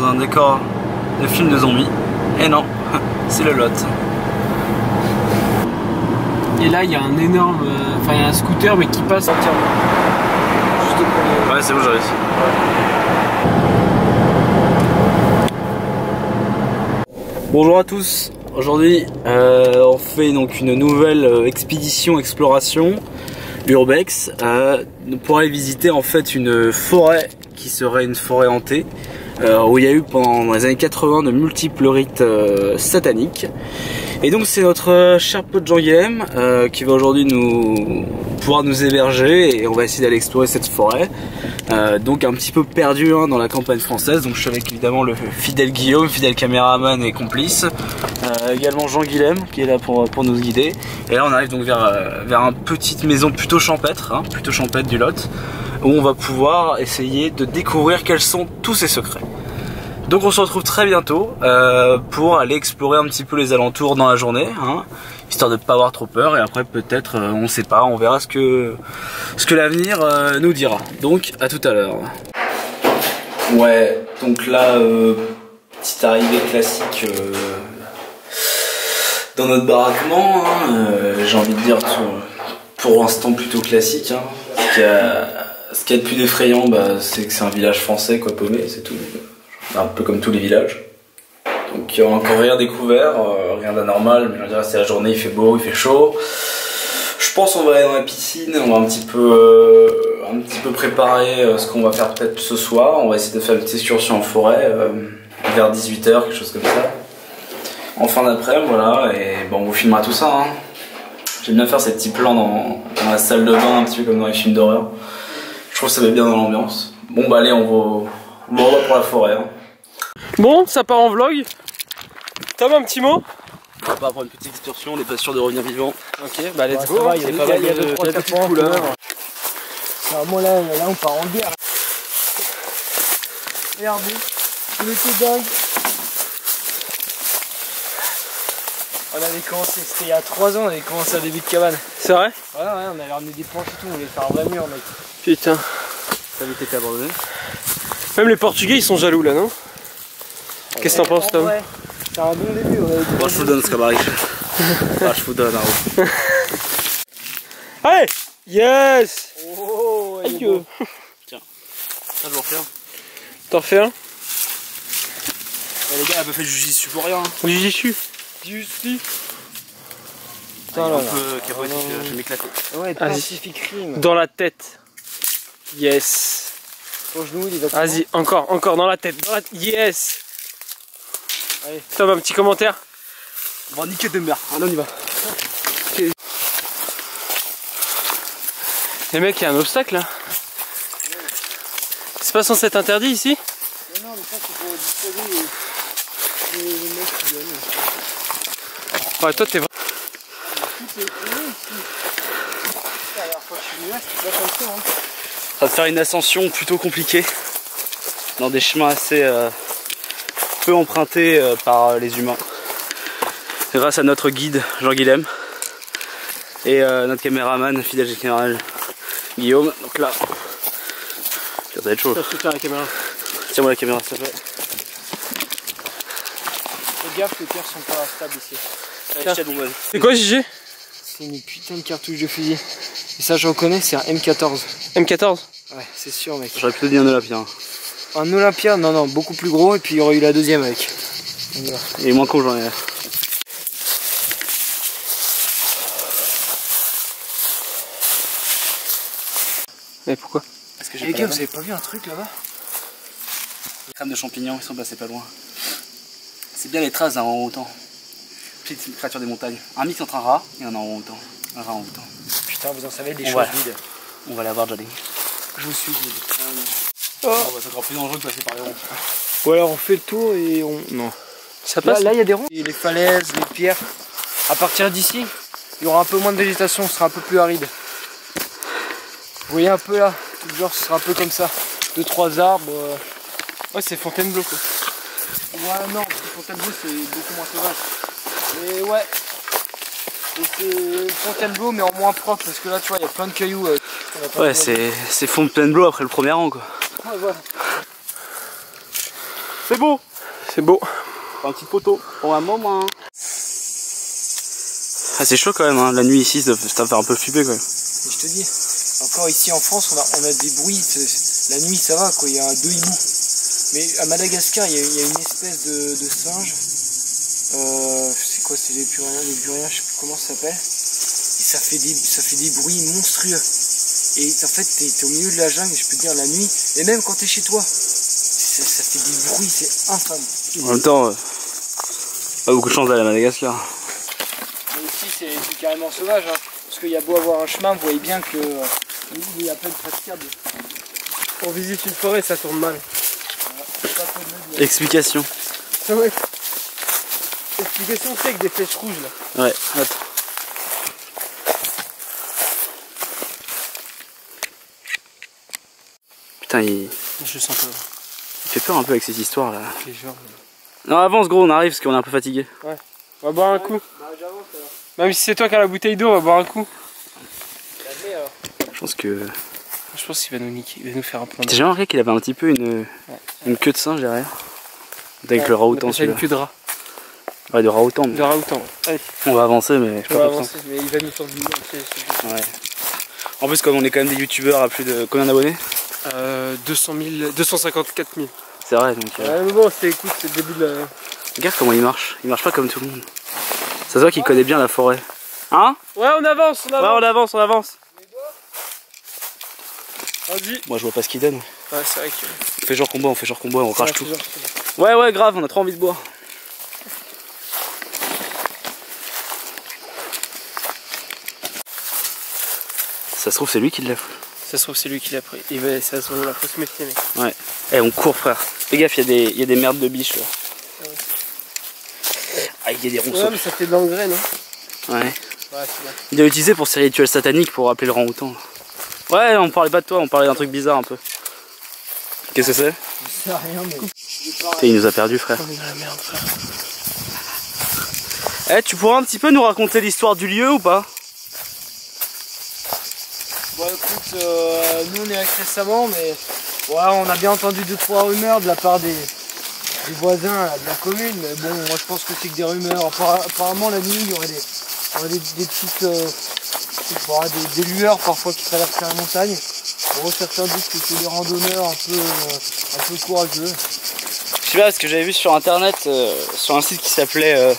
dans un décor de film de zombies. Et non, c'est le Lot. Et là, il y a un énorme... Enfin, il y a un scooter, mais qui passe entièrement. Juste au premier... Ouais, c'est bon, j'ai réussi. Bonjour à tous. Aujourd'hui, on fait donc une nouvelle expédition exploration urbex pour aller visiter en fait une forêt qui serait une forêt hantée où il y a eu pendant les années 80 de multiples rites sataniques. Et donc c'est notre cher pote Jean-Guilhem qui va aujourd'hui pouvoir nous héberger et on va essayer d'aller explorer cette forêt. Donc un petit peu perdu dans la campagne française. Donc je suis avec évidemment le fidèle Guillaume, fidèle caméraman et complice. Également Jean-Guilhem qui est là pour nous guider. Et là on arrive donc vers une petite maison plutôt champêtre du Lot, où on va pouvoir essayer de découvrir quels sont tous ses secrets. Donc on se retrouve très bientôt pour aller explorer un petit peu les alentours dans la journée, histoire de ne pas avoir trop peur, et après peut-être, on sait pas, on verra ce que l'avenir nous dira. Donc à tout à l'heure. Ouais, donc là, petite arrivée classique dans notre baraquement, j'ai envie de dire pour l'instant plutôt classique. Ce qu'il y a de plus effrayant, c'est que c'est un village français, quoi, paumé, c'est tout. Un peu comme tous les villages. Donc il n'y a encore rien découvert, rien d'anormal, mais je dirais c'est la journée, il fait beau, il fait chaud. Je pense qu'on va aller dans la piscine, on va un petit peu préparer ce qu'on va faire peut-être ce soir. On va essayer de faire une petite excursion en forêt vers 18 h, quelque chose comme ça. En fin d'après-midi, voilà, et bon, on vous filmera tout ça. J'aime bien faire ces petits plans dans la salle de bain, un petit peu comme dans les films d'horreur. Je trouve que ça met bien dans l'ambiance. Bon bah allez, on va pour la forêt. Bon, ça part en vlog. Tom, un petit mot? On va avoir une petite excursion, on n'est pas sûr de revenir vivant. Ok, bah let's go. Il y a pas mal de petites couleurs. Moi là on part en guerre. Regardez, il était dingue. On avait commencé, c'était il y a 3 ans, on avait commencé à début de cabane. C'est vrai? Ouais, on avait ramené des planches et tout, on voulait faire un vrai mur, mec. Putain. Ça avait été abandonné. Même les Portugais ils sont jaloux là, non? Qu'est-ce que t'en penses, Tom? Ouais, c'est un bon début. Moi je vous donne ce cabaret. Je vous donne un haut. Allez! Yes! Oh, bon. Tiens, ça je vous refais un. T'en refais un? Les gars, elle a pas fait du jujitsu pour rien. Du jujitsu? Jujitsu? Putain, là, un peu capotique, je vais m'éclater. Ouais, Pacific Rim. Dans la tête. Yes. Ton genou, il va. Vas-y, encore dans la tête. Yes. Allez. Tom, un petit commentaire. On va niquer des merdes. Allez, on y va. Okay. Les mecs, il y a un obstacle là. C'est pas censé être interdit ici? Non, mais ça c'est pour dissuader les mecs qui viennent. Ouais, toi t'es vraiment. La dernière fois que je suis venu là, c'était pas comme ça. Ça va faire une ascension plutôt compliquée dans des chemins assez peu empruntés par les humains. Grâce à notre guide Jean-Guilhem et notre caméraman fidèle général Guillaume. Donc là, ça va être chaud. Je te la caméra. Tiens-moi la caméra, s'il te plaît. Fais gaffe, les pierres sont pas stables ici. C'est quoi, JG? C'est une putain de cartouche de fusil. Et ça, je reconnais, c'est un M14. M14? Ouais, c'est sûr, mec. J'aurais plutôt dit un Olympia. Un Olympia? Non, beaucoup plus gros, et puis il y aurait eu la deuxième avec. Et moins con, j'en ai. Mais pourquoi? Parce que j'ai les gars, vous avez pas vu un truc là-bas? Les crèmes de champignons, ils sont passés pas loin. C'est bien les traces d'un orang-outan. Petite créature des montagnes. Un mix entre un rat et un orang-outan. Un rat-outan. Putain, vous en savez des choses vides. On va la voir, Johnny. Je vous suis guide. Oh. C'est encore plus dangereux que passer par les ronds. Ou alors on fait le tour et on... Non. Ça passe. Là, il y a des ronds. Les falaises, les pierres. À partir d'ici, il y aura un peu moins de végétation, ce sera un peu plus aride. Vous voyez un peu là, genre ce sera un peu comme ça. 2-3 arbres. Ouais, c'est Fontainebleau quoi. Ouais, non, parce que Fontainebleau c'est beaucoup moins sauvage. Mais ouais. Et c'est Fontainebleau mais en moins propre parce que là tu vois il y a plein de cailloux. Ouais, c'est Fontainebleau après le premier rang quoi. Ouais, voilà. C'est beau. C'est beau. Un petit poteau pour un moment. Ah, c'est chaud quand même, hein. La nuit ici, ça fait un peu flipper quand même. Je te dis, encore ici en France, on a des bruits. La nuit, ça va quoi, il y a 2 hiboux. Mais à Madagascar, il y a une espèce de singe. C'est quoi, c'est les puriens, je sais plus comment ça s'appelle. Et ça fait des bruits monstrueux. Et en fait, t'es au milieu de la jungle, je peux te dire, la nuit, et même quand t'es chez toi, ça fait des bruits, c'est infâme. En même temps, pas beaucoup de chance d'aller à Madagascar. Mais ici, c'est carrément sauvage, hein, parce qu'il y a beau avoir un chemin, vous voyez bien que il y a plein de praticables. On visite une forêt, ça tourne mal. Explication. Ah ouais. Explication, c'est avec des flèches rouges là. Ouais, attends. Putain, Je sens pas. Il fait peur un peu avec cette histoire là. Les gens. Non, avance gros, on arrive parce qu'on est un peu fatigué. Ouais. On va boire un coup. Bah, j'avance alors. Même si c'est toi qui as la bouteille d'eau, on va boire un coup. Je pense que. Je pense qu'il va nous niquer, il va nous faire un plan. T'as jamais remarqué qu'il avait un petit peu une queue de singe derrière? Avec le raoutan celui-là. Une queue de rat. Ouais, de raoutan. De raoutan. Allez. On va avancer, mais je on va avancer, mais il va nous faire du mal. Ouais. En plus, comme on est quand même des youtubeurs à plus de combien d'abonnés? 254 000. C'est vrai, donc. Ouais, mais bon, écoute, c'est le début de la. Regarde comment il marche pas comme tout le monde. Ça se voit qu'il connaît bien la forêt. Hein? Ouais, on avance, on avance. Ouais, on avance. Vas-y. Moi, je vois pas ce qu'il donne. Ouais, c'est vrai que. On fait genre combat, on crache tout. Ouais, grave, on a trop envie de boire. Ça se trouve, c'est lui qui l'a pris. Ça se trouve, c'est lui qui l'a pris. Ça se trouve, la fausse métier, mec. Ouais. Eh, on court, frère. Fais gaffe, il y a des merdes de biches là. Ah, ouais. Ah, il y a des ronceaux. Ouais, mais ça fait de l'engrais, non? Ouais. Ouais, c'est bien. Il doit l'utiliser pour ses rituels sataniques pour rappeler le orang-outan. Ouais, on parlait pas de toi, on parlait d'un truc bizarre un peu. Qu'est-ce que c'est? Je sais rien, mais. Il nous a perdu, frère. On est dans la merde, frère. Eh, tu pourras un petit peu nous raconter l'histoire du lieu ou pas? Bon, écoute, nous on est avec récemment, mais ouais, on a bien entendu 2-3 rumeurs de la part des voisins de la commune, mais bon, moi je pense que c'est que des rumeurs. Apparemment, la nuit, il y aurait des petites. Des lueurs parfois qui traversent la montagne. Bon, certains disent que c'est des randonneurs un peu courageux. Je sais pas, ce que j'avais vu sur internet, sur un site qui s'appelait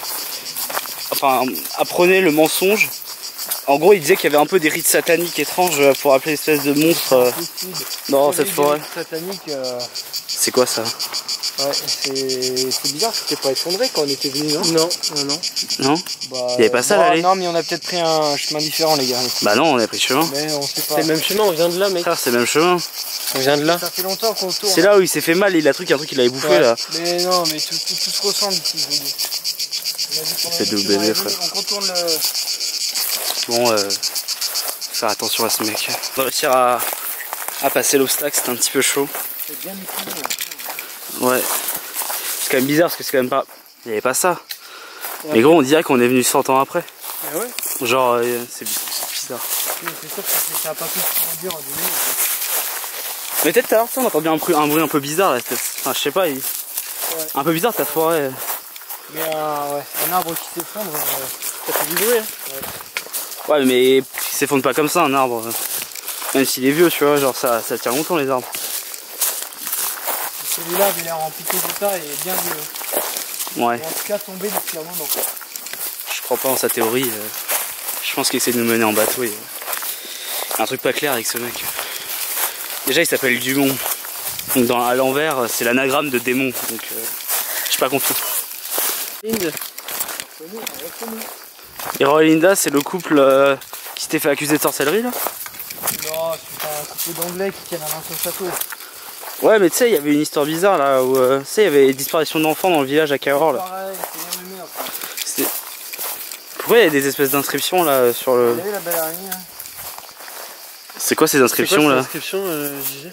Apprenez le mensonge. En gros, il disait qu'il y avait un peu des rites sataniques étranges pour appeler une espèce de monstre dans cette forêt. Satanique. C'est quoi ça? Ouais, c'est bizarre, c'était pas effondré quand on était venu, non? Non. Non? Bah, il y avait pas ça là? Non, mais on a peut-être pris un chemin différent, les gars. Bah non, on a pris le chemin. Mais on sait pas. C'est le même chemin, on vient de là, mec. Frère, c'est le même chemin. On vient de là. Ça fait longtemps qu'on tourne. C'est là où il s'est fait mal, il a un truc qu'il avait bouffé là. Mais non, mais tout se ressemble ici, je vous dis. C'est de bébé, frère. On contourne le. Bon, faire attention à ce mec. On va réussir à passer l'obstacle, c'était un petit peu chaud. C'est bien équilibré. Ouais. C'est quand même bizarre parce que c'est quand même pas. Il n'y avait pas ça. Ouais. Mais gros, on dirait qu'on est venu 100 ans après. Ah ouais? Genre, c'est bizarre. C'est sûr que ça va pas tout se produire en 2 minutes. Mais peut-être tout à l'heure, on entend bien un bruit un peu bizarre là. Enfin, je sais pas. Ouais. Un peu bizarre ta forêt. Mais un arbre qui s'effondre, ça fait du bruit. Hein. Ouais, mais il s'effondre pas comme ça un arbre. Même s'il est vieux, tu vois, genre ça tient longtemps les arbres. Celui-là avait l'air en piqué tout ça et bien vieux. Ouais. En tout cas tombé depuis un moment. Je crois pas en sa théorie. Je pense qu'il essaie de nous mener en bateau. Et... un truc pas clair avec ce mec. Déjà il s'appelle Dumont. Donc à l'envers c'est l'anagramme de démon. Donc j'ai pas compris. Et Roy et Linda, c'est le couple qui s'était fait accuser de sorcellerie là? Non, c'est un couple d'anglais qui tiennent un ancien château. Ouais, mais tu sais, il y avait une histoire bizarre là où tu sais, il y avait une disparition d'enfants dans le village à Cahors là. Pareil, c'est les rumeurs. Pourquoi il y a des espèces d'inscriptions là sur le. Vous avez la belle araignée, hein. C'est quoi ces inscriptions là? JG?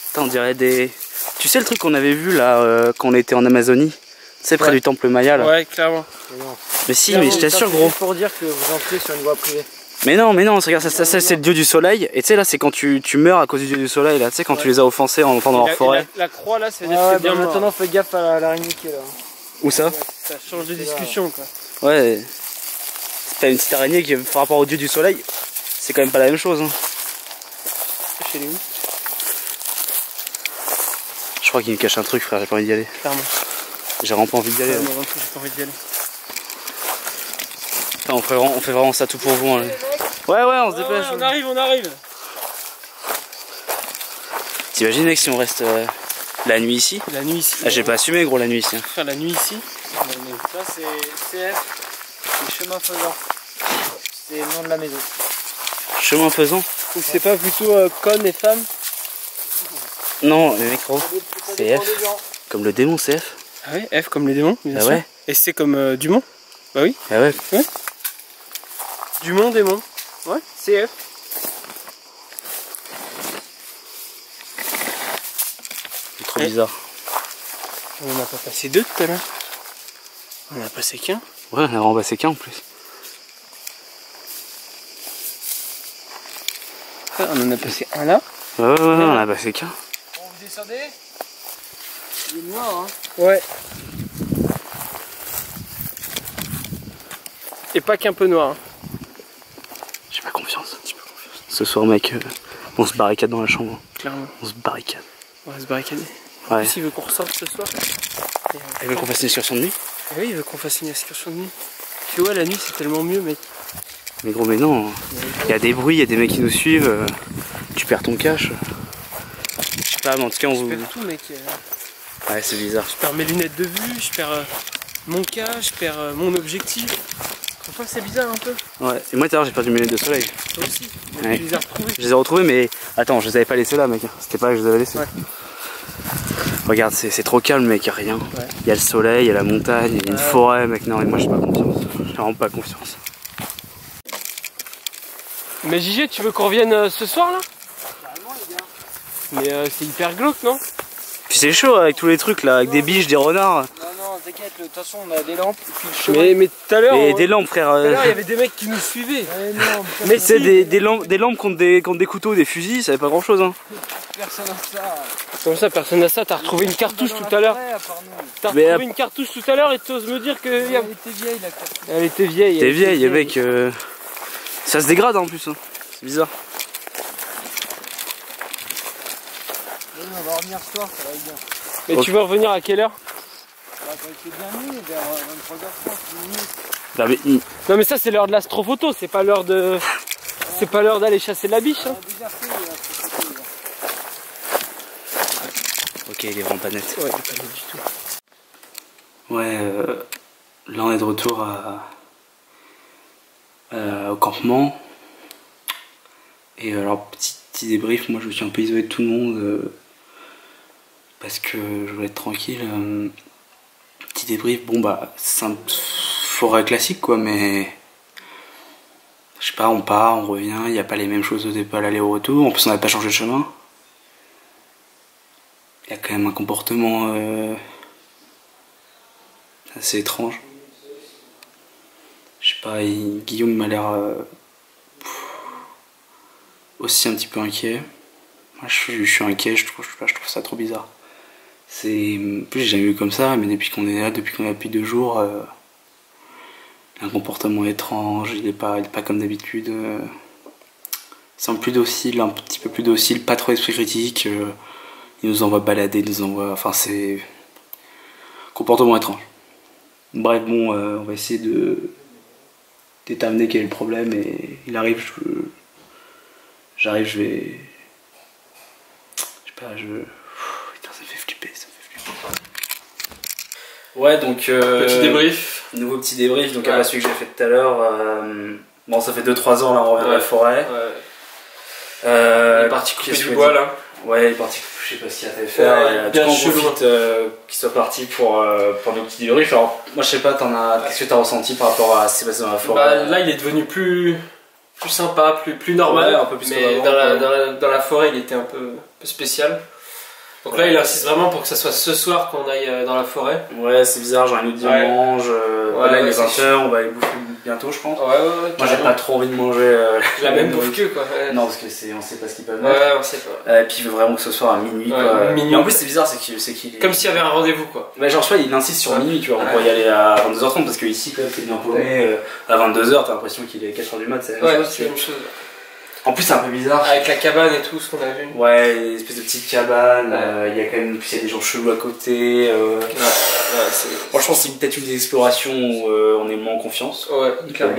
Putain, on dirait des. Tu sais le truc qu'on avait vu là quand on était en Amazonie? Tu sais, près du temple Maya là. Ouais, clairement. Mais si, mais je t'assure gros. C'est pour dire que vous entrez sur une voie privée. Mais non, regarde, ça c'est le dieu du soleil. Et tu sais, là, c'est quand tu meurs à cause du dieu du soleil, là, tu sais, quand tu les as offensés en entrant dans leur forêt. La croix, là, ça veut dire que c'est bien mort. Maintenant, fais gaffe à l'araignée qui est là. Où ça? Ouais, ça change de discussion, quoi. Ouais. T'as une petite araignée qui, par rapport au dieu du soleil, c'est quand même pas la même chose. Hein. Chez les où? Je crois qu'il me cache un truc, frère, j'ai pas envie d'y aller. Clairement. J'ai vraiment pas envie d'y aller. J'ai pas envie d'y aller. On fait vraiment ça tout pour vous. Hein. Ouais, on se dépêche. Ouais, on arrive. T'imagines, mec, si on reste la nuit ici? La nuit ici. Ah, j'ai pas assumé, gros, la nuit ici. Faire la nuit ici. Ça, c'est CF, c'est chemin faisant. C'est le nom de la maison. Chemin faisant? Ou c'est pas plutôt conne et femme? Non, mais mec, gros, c'est F. Comme le démon, c'est F. Ah ouais, F comme le démon, bien sûr. Ouais. Et c'est comme Dumont? Bah oui. Ah ouais. Dumont, démon. Ouais, c'est F. C'est trop bizarre. On n'a pas passé 2 tout à l'heure. On en a passé qu'un. Ouais, on a vraiment passé qu'un en plus. On en a passé un là. Ouais, on a passé qu'un. Bon, vous descendez? Il est noir, hein. Ouais. Et pas qu'un peu noir. Hein. J'ai pas confiance, un petit peu confiance. Ce soir, mec, on se barricade dans la chambre. Clairement. On se barricade. On va se barricader. Ouais. En plus, il veut qu'on ressorte ce soir. Il veut qu'on fasse une excursion de nuit? Oui, il veut qu'on fasse une excursion de nuit. Tu vois, la nuit, c'est tellement mieux, mec. Mais gros, mais non. Il y a des bruits, il y a des mecs qui nous suivent. Tu perds ton cash. Je sais pas, mais en tout cas, on se... Je perds tout, mec. Ouais, c'est bizarre. Je perds mes lunettes de vue, je perds mon cash, je perds mon objectif. Enfin, c'est bizarre un peu. Ouais, et moi tout à l'heure j'ai perdu mes lunettes de soleil. Toi aussi. Ouais. Tu les as retrouvées. Je les ai retrouvées, mais attends, je les avais pas laissées là, mec. C'était pas que je les avais laissées. Ouais. Regarde, c'est trop calme, mec, y'a rien. Ouais. Il y a le soleil, il y a la montagne, il y a une forêt, mec. Non, et moi j'ai pas confiance. J'ai vraiment pas confiance. Mais JG, tu veux qu'on revienne ce soir là? Carrément, les gars. Mais c'est hyper glauque, non? Puis c'est chaud avec tous les trucs là, avec des biches, des renards. Non, t'inquiète, de toute façon on a des lampes et puis le chemin. Mais tout à l'heure. Et des lampes, frère. Tout à l'heure, il y avait des mecs qui nous suivaient. Non, mais c'est des lampes contre des couteaux, des fusils, ça fait pas grand chose. Hein. Personne n'a ça. Comment ça, personne n'a ça? T'as retrouvé une cartouche tout à l'heure. T'as retrouvé une cartouche tout à l'heure et tu oses me dire que. Elle était vieille la cartouche. Elle était vieille. T'es vieille, mec. Ça se dégrade en plus. Hein. C'est bizarre. On va revenir ce soir, ça va être bien. Mais okay. Tu veux revenir à quelle heure? Bah, ça va être bien nuit, vers 23h30, minuit. Non mais ça c'est l'heure de l'astrophoto, c'est pas l'heure de. C'est pas l'heure d'aller chasser la biche. Hein. Ok, il est vraiment pas net. Ouais, il est pas net du tout. Ouais, là on est de retour au campement. Et alors petit débrief, moi je me suis un peu isolé de tout le monde parce que je voulais être tranquille. Petit débrief, bon bah c'est un forêt classique quoi, mais je sais pas, on part, on revient, il n'y a pas les mêmes choses au départ, l'aller au retour, en plus on n'avait pas changé de chemin. Il y a quand même un comportement assez étrange. Je sais pas, Guillaume m'a l'air aussi un petit peu inquiet. Moi je suis inquiet, je trouve ça trop bizarre. En plus j'ai jamais vu comme ça, mais depuis qu'on est là, depuis 2 jours, un comportement étrange, il est pas comme d'habitude. Il semble plus docile, un petit peu plus docile, pas trop esprit critique. Il nous envoie balader, il nous envoie. Enfin c'est. Comportement étrange. Bref bon, on va essayer de déterminer quel est le problème et il arrive, j'arrive, je vais. Je sais pas, putain, ça me fait flipper, Ouais, donc. Petit débrief. Nouveau petit débrief, donc après celui que j'ai fait tout à l'heure. Bon, ça fait 2-3 ans là, on revient de la forêt. Il est parti couper du bois là. Ouais, il est parti, je sais pas ce qu'il a fait faire. Du coup, on profite qu'il soit parti pour nos petits débriefs. Alors, moi je sais pas, qu'est-ce que t'as ressenti par rapport à ce qui s'est passé dans la forêt? Là, il est devenu plus sympa, plus normal, un peu plus mais dans la forêt, il était un peu spécial. Donc là, il insiste vraiment pour que ça soit ce soir qu'on aille dans la forêt. Ouais, c'est bizarre, genre il nous dit on mange, là il est 20h, on va aller bouffer une bientôt, je pense. Ouais. Moi, j'ai pas trop envie de manger la même bouffe que quoi. Ouais. Non, parce que on sait pas ce qu'ils peuvent mettre. Ouais, on sait pas. Et puis il veut vraiment que ce soit à minuit. Ouais, Quoi. minuit. Et en plus, c'est bizarre, c'est qu'il. Comme s'il y avait un rendez-vous quoi. Bah, genre, je vois, il insiste sur minuit, tu vois. On pourrait y aller à 22h30 parce que ici, quand même, t'es bien paumé. À 22h, t'as l'impression qu'il est 4h du mat, c'est la même chose. C'est la même chose. En plus, c'est un peu bizarre. Avec la cabane et tout, ce qu'on a vu. Ouais, une espèce de petite cabane. Il y a quand même. Puis il y a des gens chelous à côté. Franchement, c'est peut-être une des explorations où on est moins en confiance. Ouais,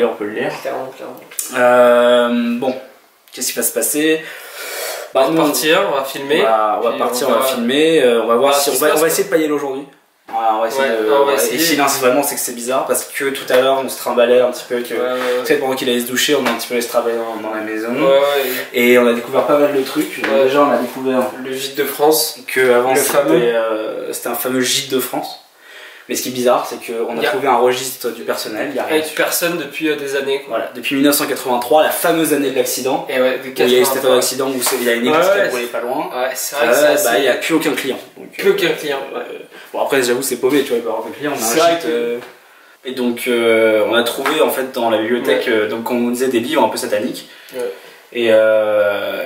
on peut le lire. Clairement. Bon, qu'est-ce qui va se passer? On va partir, on va filmer. On va filmer. On va voir si on va essayer de pas y aller aujourd'hui. Voilà, on va essayer. Et s'il insiste vraiment, c'est que c'est bizarre parce que tout à l'heure on se trimballait un petit peu. Peut-être pendant qu'il allait se doucher, on a un petit peu laissé travailler dans la maison. Et on a découvert pas mal de trucs. Déjà, on a découvert le gîte de France. Que avant c'était un fameux gîte de France. Mais ce qui est bizarre, c'est qu'on a trouvé un registre du personnel. Il y a rien avec personne depuis des années. Quoi. Voilà, depuis 1983, la fameuse année de l'accident. Et ouais, il y a eu cet accident où il y a une église qui a brûlé pas loin. Ouais, c'est vrai que il n'y a plus aucun client. Plus aucun client. Bon, après, j'avoue, c'est paumé, tu vois, il peut y avoir aucun client. On a un gîte, et donc, on a trouvé en fait dans la bibliothèque, donc, on nous disait des livres un peu sataniques. Et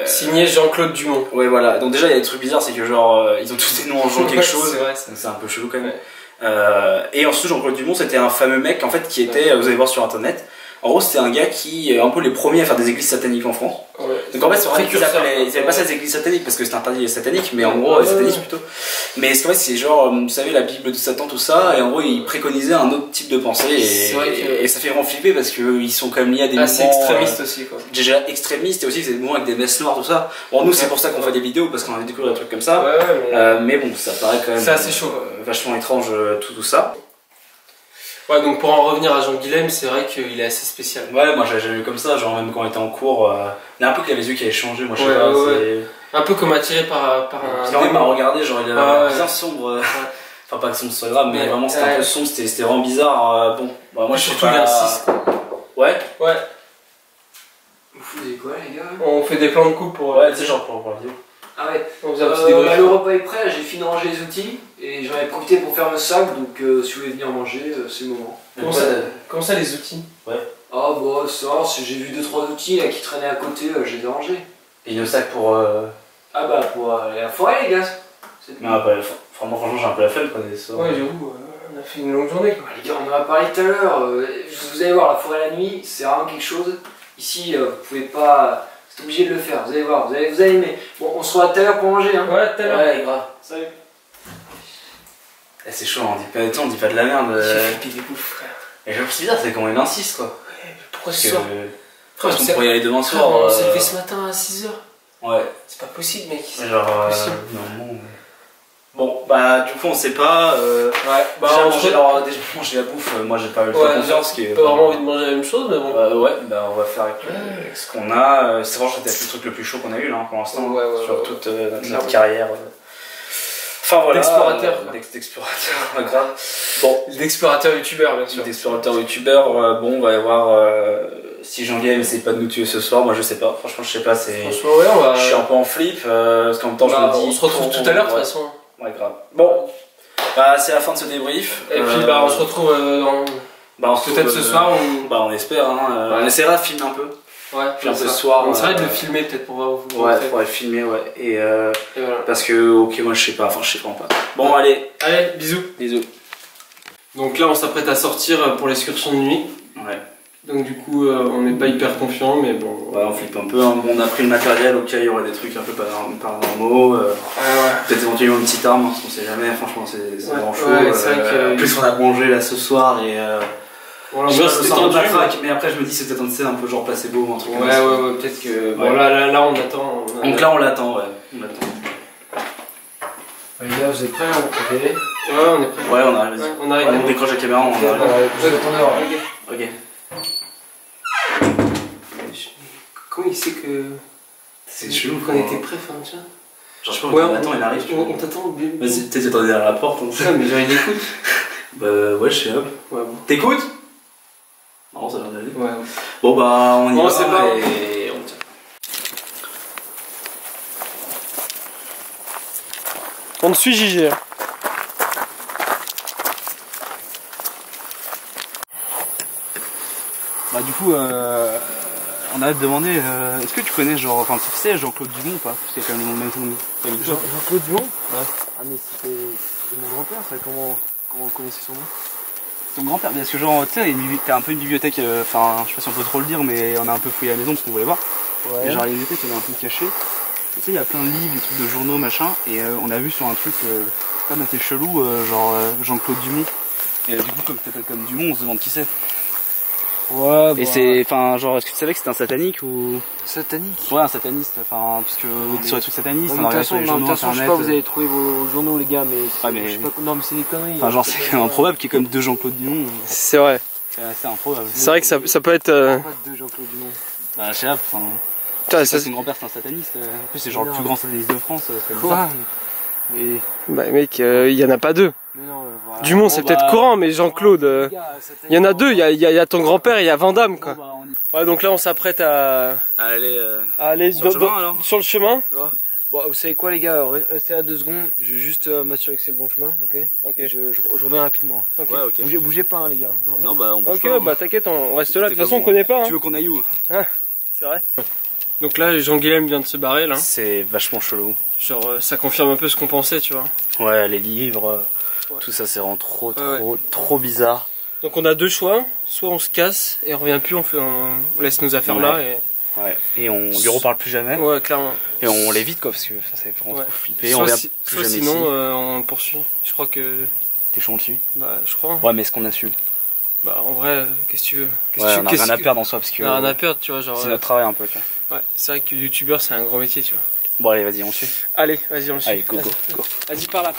signé Jean-Claude Dumont. Ouais, voilà. Donc, déjà, il y a des trucs bizarres, c'est que genre, ils ont tous des noms en jouant quelque chose. C'est un peu chelou quand même. Et ensuite, Jean-Claude Dumont, c'était un fameux mec en fait qui était, vous allez voir sur internet, en gros c'était un gars qui est un peu les premiers à faire des églises sataniques en France. Donc en fait c'est vrai qu'ils appelaient pas ça des églises sataniques parce que c'est interdit satanique, mais en gros satanisme plutôt. Mais c'est vrai c'est genre, vous savez, la Bible de Satan, tout ça, et en gros ils préconisaient un autre type de pensée et ça fait vraiment flipper parce qu'ils sont quand même liés à des mouvements extrémistes aussi quoi. Déjà extrémistes et aussi c'est des mouvements avec des messes noires, tout ça. Bon, nous c'est pour ça qu'on fait des vidéos parce qu'on a découvert des trucs comme ça. Mais bon, ça paraît quand même c'est assez chaud, vachement étrange tout ça. Ouais, donc pour en revenir à Jean Guilhem, c'est vrai qu'il est assez spécial. Ouais, moi j'avais vu comme ça, genre même quand on était en cours, il y a un peu qu'il avait les yeux qui avaient changé, moi je sais pas. Un peu comme attiré par un. Quand il m'a regardé, genre il avait bien sombre. Enfin, pas que sombre soit grave, mais vraiment c'était un peu sombre, c'était vraiment bizarre. Bon, bah, moi je suis surtout vers 6 quoi. Ouais. Vous foutez quoi les gars? On fait des plans de coupe pour. Ouais, tu sais, genre pour la vidéo. Ah ouais. Le repas est prêt, j'ai fini de ranger les outils et j'en ai profité pour faire le sac, donc si vous voulez venir manger, c'est le moment. Comment ça les outils? Ah bah ça, j'ai vu 2-3 outils là, qui traînaient à côté, je les ai rangés. Et le sac pour... Ah bah pour la forêt les gars. Non, franchement j'ai un peu la flemme quoi des soirs. Ouais j'avoue, on a fait une longue journée quoi. Les gars, on en a parlé tout à l'heure, vous allez voir, la forêt la nuit, c'est vraiment quelque chose. Ici, vous pouvez pas... C'est obligé de le faire, vous allez voir, vous allez aimer. Bon, on se revoit tout à l'heure pour manger, hein. Ouais, tout à l'heure. Ouais, grave. Salut. C'est chaud, on dit pas de la merde. J'ai fait des bouffes, frère. Et je me suis bizarre, c'est qu'on il insiste, quoi. Ouais, mais pourquoi ce soir? Parce qu'on pourrait y aller demain soir. On s'est levé ce matin à 6h. Ouais. C'est pas possible, mec. Genre, non. Bon, bah, du coup, on sait pas. Déjà, manger la bouffe, moi j'ai pas eu le temps confiance. J'ai pas vraiment envie de manger la même chose, mais bon. On va faire avec ce qu'on a. C'est franchement peut-être le truc le plus chaud qu'on a eu là pour l'instant, sur toute notre carrière. Enfin voilà. D'explorateur, grave. Bon. D'explorateur youtubeur, bien sûr. D'explorateur youtubeur, bon, on va y voir si Jean Guilhem essaie pas de nous tuer ce soir. Moi je sais pas, franchement, je sais pas. Franchement, ouais, je suis un peu en flip parce qu'en même temps, je me dis. On se retrouve tout à l'heure de toute façon. Ouais, grave. Bon, bah c'est la fin de ce débrief. Et puis on se retrouve peut-être ce soir ou... Bah on espère, hein. On essaiera de filmer un peu. Ouais, puis un peu ce soir. On essaierait de le filmer peut-être pour voir où vous il faudrait le filmer, et voilà. Parce que, ok, moi je sais pas, je sais vraiment pas. Bon, allez, bisous. Bisous. Donc là on s'apprête à sortir pour l'excursion de nuit. Ouais. Donc du coup on n'est pas hyper confiant, mais bon. Ouais, on flippe un peu, hein. Bon, on a pris le matériel, ok, il y aurait des trucs un peu paranormaux. Peut-être éventuellement une petite arme, parce qu'on sait jamais, franchement c'est vraiment chaud. En plus on a mangé là ce soir et... c'est tendu, mais après je me dis c'est peut-être un peu genre placebo ou un truc comme ça. Ouais, peut-être que... Bon là on attend. Donc là on l'attend, on l'attend. Les gars, vous êtes prêts là? Ok. Ouais, on est prêts. Ouais, on arrive, vas-y. On arrive. On décroche la caméra, on arrive. Vous êtes en heure. Ok. Comment il sait que... C'est chelou qu'on était prêts, enfin, tu vois. Genre je sais pas, on attend, il arrive. On t'attend. Vas-y, peut-être t'attends derrière la porte. Mais genre il écoute. Bah ouais, je sais, hop. Ouais, bon. T'écoutes? Non, ça va d'aller. Ouais. Bon bah on y va c'est pas... et on tient. On te suit JG. Bah du coup, on a demandé, est-ce que tu connais genre, enfin tu sais Jean-Claude Dumont ou pas? C'est quand même le même nom. Jean-Claude Dumont? Ouais. Ah mais c'était mon grand-père, ça, comment on connaissait son nom? Ton grand-père, parce que genre, tu sais, t'as un peu une bibliothèque, enfin je sais pas si on peut trop le dire, mais on a un peu fouillé à la maison parce qu'on voulait voir. Ouais. Et genre la bibliothèque elle est un peu cachée. Tu sais, il y a plein de livres, des trucs de journaux, machin, et on a vu sur un truc comme assez chelou, genre Jean-Claude Dumont. Et du coup, comme tu t'appelles comme Dumont, on se demande qui c'est. Ouais, Et c'est, enfin, genre, est-ce que tu savais que c'était un satanique ou... Satanique? Ouais, un sataniste, enfin, parce que sur les trucs satanistes, on de a regardé sur les journaux je sais internet. pas, vous avez trouvé vos journaux, les gars, mais... Ouais, mais... Je sais pas, non, mais c'est des conneries. Enfin, genre, c'est quand même improbable qu'il y ait comme deux Jean-Claude Dumont. C'est vrai. C'est assez improbable. C'est vrai que ça peut être... Pas deux Jean-Claude Dumont. Bah, je sais pas, enfin... Putain, Son grand-père, c'est un sataniste. En plus, c'est genre le plus grand sataniste de France. C'est Quoi? Et... Bah mec, il y en a pas deux. Mais non, voilà. Dumont c'est peut-être courant, mais Jean-Claude... Il y en a deux, il y a ton grand-père et il y a Van Damme, quoi. Ouais, donc là on s'apprête à aller sur le chemin, alors. sur le chemin. Bon, vous savez quoi les gars, restez à 2 secondes, je vais juste m'assurer que c'est le bon chemin, ok? Ok. Je reviens rapidement. Okay. Ouais, ok. Bougez pas hein, les gars. Non bah on bouge ok, pas. bah t'inquiète, on reste là, de toute façon on connaît pas. Hein. Tu veux qu'on aille où? C'est vrai. Donc là Jean-Guilhem vient de se barrer là. C'est vachement chelou. Genre ça confirme un peu ce qu'on pensait, tu vois. Ouais, les livres, tout ça c'est vraiment trop bizarre. Donc on a deux choix, soit on se casse et on revient plus, on laisse nos affaires là et... Ouais, et on lui reparle plus jamais. Ouais, clairement. Et on l'évite quoi, parce que ça fait vraiment trop flipper. Soit, on vient plus jamais sinon ici. on le poursuit. Je crois que... T'es chaud dessus? Bah je crois. Ouais, mais est-ce qu'on assume? Bah en vrai, qu'est-ce que tu veux? On a rien à perdre en soi parce que... On a rien à perdre, tu vois, genre... C'est notre travail un peu, tu vois. Ouais, c'est vrai que youtubeur c'est un grand métier, tu vois. Bon allez, vas-y, on le suit. Allez, vas-y, on le suit. Allez, go. Vas-y, par là.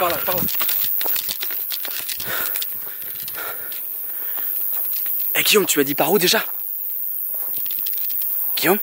Eh Guillaume, tu m'as dit par où déjà? Guillaume?